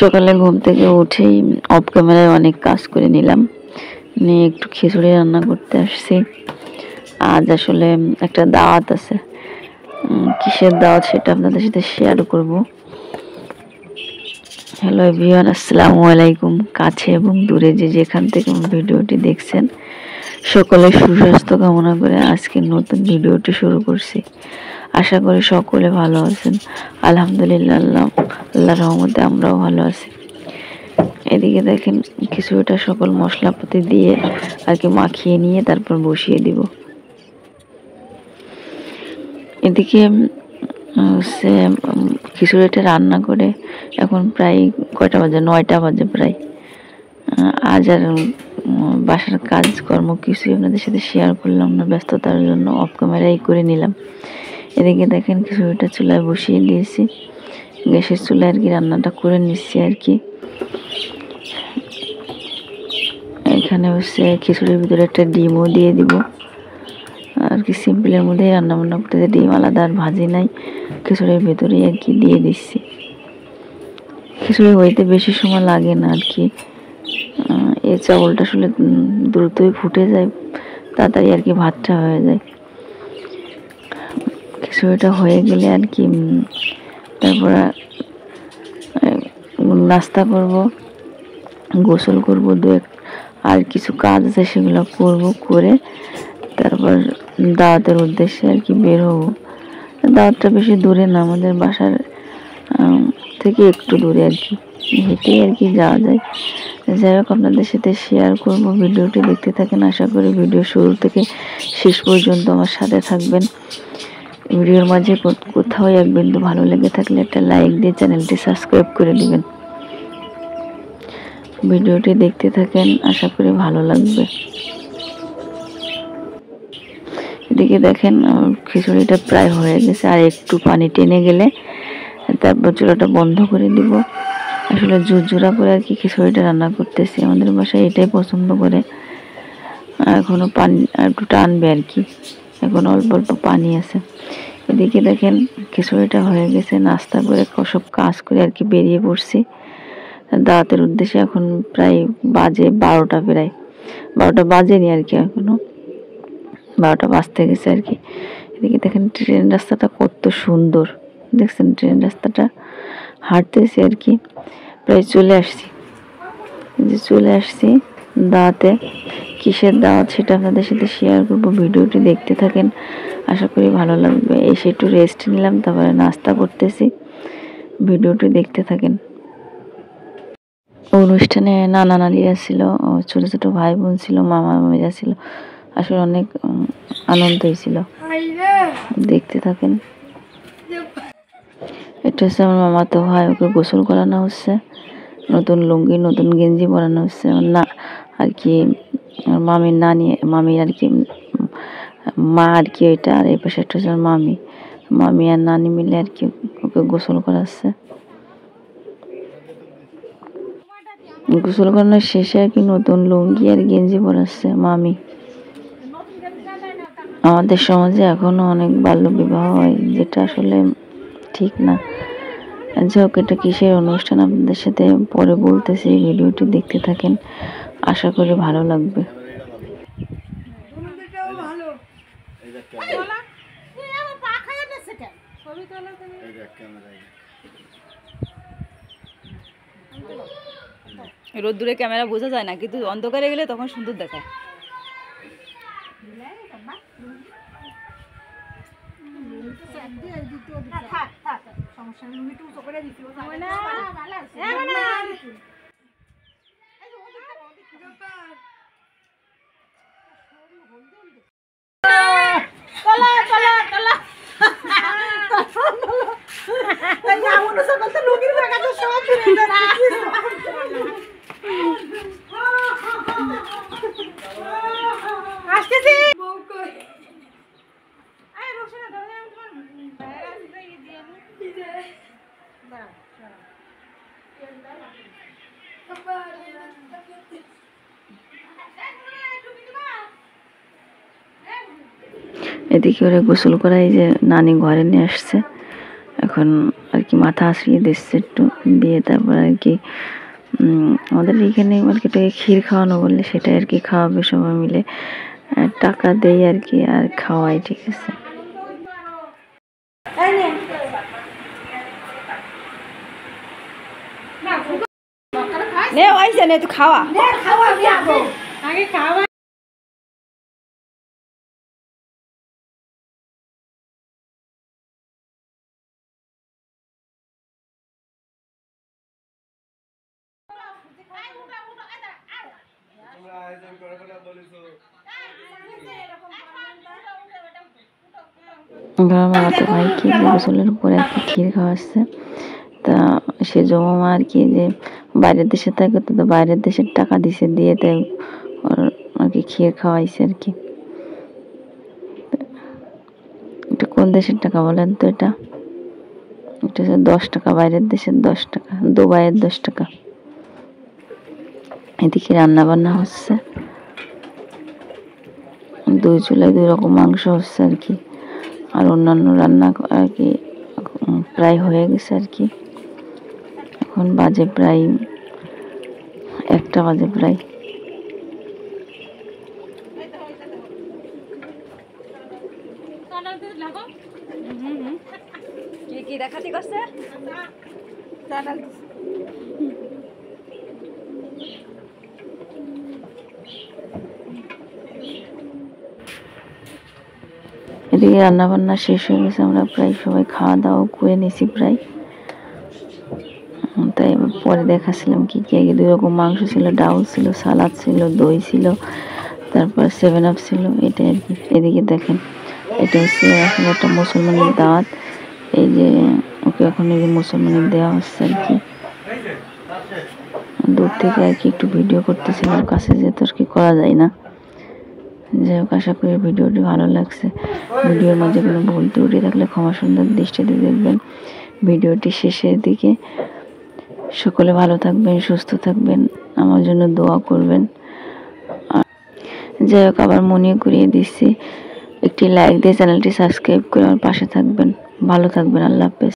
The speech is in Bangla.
সকালে ঘুম থেকে উঠেই অফ ক্যামেরায় অনেক কাজ করে নিলাম, নিয়ে একটু খিচুড়ি রান্না করতে আসছি। আজ আসলে একটা দাওয়াত আছে, কিসের দাওয়াত সেটা আপনাদের সাথে শেয়ার করব। হ্যালো এভরিওয়ান, আসসালামু আলাইকুম। কাছে এবং দূরে যে যেখান থেকে ভিডিওটি দেখছেন, সকলের সুস্বাস্থ্য কামনা করে আজকের নতুন ভিডিওটি শুরু করছি। আশা করি সকলে ভালো আছেন। আলহামদুলিল্লাহ, আল্লাহর রহমতে আমরাও ভালো আছি। এদিকে দেখেন খিচুড়িটা সকল মশলাপাতি দিয়ে আর কি মাখিয়ে নিয়ে তারপর বসিয়ে দিব। এদিকে খিচুড়িটা রান্না করে এখন প্রায় কয়টা বাজে, 9টা বাজে প্রায়। আজ আর বাসার কাজকর্ম কিছুই আপনাদের সাথে শেয়ার করলাম না, ব্যস্ততার জন্য অফ ক্যামেরাই করে নিলাম। এদিকে দেখেন খিচুড়িটা চুলায় বসিয়ে দিয়েছি, গ্যাসের চুলায় আর কি রান্নাটা করে নিচ্ছি আর কি। এখানে হচ্ছে খিচুড়ির ভিতরে একটা ডিমও দিয়ে দিব আর কি। সিম্পলের মধ্যে রান্না বান্না করতে, ডিম আলাদা আর ভাজি নাই, খিচুড়ির ভেতরেই আর কি দিয়ে দিচ্ছি। খিচুড়ি হইতে বেশি সময় লাগে না আর কি। এই চাউলটা আসলে দ্রুতই ফুটে যায়, তাড়াতাড়ি আর কি ভাতটা হয়ে যায়। খিচুড়িটা হয়ে গেলে আর কি তারপর নাস্তা করব, গোসল করব, আর কিছু কাজ আছে সেগুলো করব, করে তারপর দাওয়াতের উদ্দেশ্যে আর কি বের হবো। দাওয়াতটা বেশি দূরে না, আমাদের বাসার থেকে একটু দূরে আর কি, হেঁটেই আর কি যাওয়া যায়। যাই হোক, আপনাদের সাথে শেয়ার করব, ভিডিওটি দেখতে থাকেন। আশা করি ভিডিও শুরু থেকে শেষ পর্যন্ত আমার সাথে থাকবেন। ভিডিওর মাঝে কোথাও এক বিন্দু ভালো লেগে থাকলে একটা লাইক দিয়ে চ্যানেলটি সাবস্ক্রাইব করে দিবেন। ভিডিওটি দেখতে থাকেন, আশা করি ভালো লাগবে। এদিকে দেখেন খিচুড়িটা প্রায় হয়ে গেছে, আর একটু পানি টেনে গেলে তারপর চুলাটা বন্ধ করে দিব। আসলে ঝুরঝুরা করে আর কি খিচুড়িটা রান্না করতেছি, আমাদের বাসায় এটাই পছন্দ করে। এখনো পানি একটু টানবে আর কি, এখন অল্প অল্প পানি আছে। এদিকে দেখেন খিচুড়িটা হয়ে গেছে, নাস্তা করে সব কাজ করে আর কি বেরিয়ে পড়ছি দাওয়াতের উদ্দেশ্যে। এখন প্রায় বাজে 12টা, প্রায় 12টা বাজেনি আর কি, এখনো 12টা বাজতে গেছে আর কি। এদিকে দেখেন ট্রেন রাস্তাটা কত সুন্দর, দেখছেন ট্রেন রাস্তাটা, হাঁটতেছি আর কি, প্রায় চলে আসছি। চলে আসছি দাওয়াতে। কিসের দাওয়াত সেটা আপনাদের সাথে শেয়ার করব, ভিডিওটি দেখতে থাকেন, আশা করি ভালো লাগবে। এসে একটু রেস্ট নিলাম, তারপরে নাস্তা করতেছি, ভিডিওটি দেখতে থাকেন। অনুষ্ঠানে নানা নানিরা ছিল, ছোট ছোট ভাই বোন ছিল, মামা মামিরা ছিল, আসলে অনেক আনন্দ হয়েছিল, দেখতে থাকেন। এটা হচ্ছে আমার মামাতো ভাই, ওকে গোসল করানো হচ্ছে, নতুন লুঙ্গি নতুন গেঞ্জি পরানো হচ্ছে। না আর কি মামির মামির আর কি মা আর কি এটা, আর এই পাশে একটা হচ্ছে মামি আর নানি মিলে আর কি ওকে গোসল করাচ্ছে। গোসল করানোর শেষে আর কি নতুন লুঙ্গি আর গেঞ্জি পরাচ্ছে মামি। আমাদের সমাজে এখনো অনেক বাল্য বিবাহ হয়, যেটা আসলে ঠিক না। যাই হোক, এটা কিসের অনুষ্ঠান আপনাদের সাথে পরে বলতেছি, ভিডিওটি দেখতে থাকেন, আশা করি ভালো লাগবে। রোদ্দুরে ক্যামেরা বোঝা যায় না, কিন্তু অন্ধকারে গেলে তখন সুন্দর দেখায়। এদিকে ওরা গোসল করাই যে নানি ঘরে নিয়ে আসছে, এখন আর কি মাথা আশ্রিয়ে দিচ্ছে একটু, দিয়ে তারপর আর কি আমাদের এখানে মার্কেটে ক্ষীর খাওয়ানো বললে সেটা আর কি খাওয়াবে সবাই মিলে, টাকা দেই আর কি আর খাওয়াই, ঠিক আছে। নে ওইছে নে তুই খাওয়া আগে খাওয়া। মামাতো ভাইকে গোসলের পরে আর কি ক্ষীর খাওয়াচ্ছে। তা সে জমা আর কি যে বাইরের দেশে থাকে, তো বাইরের দেশের টাকা দিছে, দিয়ে তাই ওর আর কি ক্ষীর খাওয়াইছে আর কি। এটা কোন দেশের টাকা বলেন তো? এটা হচ্ছে 10 টাকা, বাইরের দেশের 10 টাকা, দুবাইয়ের 10 টাকা। এদিকে রান্না বান্না হচ্ছে, 2 চুলায় 2 রকম মাংস হচ্ছে আর কি, আর অন্যান্য রান্না আর কি প্রায় হয়ে গেছে আর কি। এখন বাজে প্রায় 1টা বাজে প্রায়। কি দেখাতি করছে? এদিকে রান্না বান্না শেষ হয়ে গেছে, আমরা প্রায় সবাই খাওয়া দাওয়া করে নিয়েছি প্রায়। তাই পরে দেখাচ্ছিলাম কি কি, 2 রকম মাংস ছিল, ডাউল ছিল, সালাদ ছিল, দই ছিল, তারপর 7 আপ ছিল, এটা আর কি। এদিকে দেখেন, এটা হচ্ছে আসলে একটা মুসলমানের দাওয়াত। এই যে ওকে এখন এই যে মুসলমানের দেওয়া হচ্ছে আর কি। দূর থেকে আর কি একটু ভিডিও করতেছিলাম, কাছে যেতে আর কি করা যায় না। যাই হোক, আশা করি ভিডিওটি ভালো লাগছে। ভিডিওর মাঝে কোনো ভুল ত্রুটি থাকলে ক্ষমা সুন্দর দৃষ্টিতে দেখবেন। ভিডিওটি শেষের দিকে সকলে ভালো থাকবেন, সুস্থ থাকবেন, আমার জন্য দোয়া করবেন। আর যাই হোক, আবার মনে করিয়ে দিচ্ছি, একটি লাইক দিয়ে চ্যানেলটি সাবস্ক্রাইব করে আমার পাশে থাকবেন। ভালো থাকবেন, আল্লাহ হাফেজ।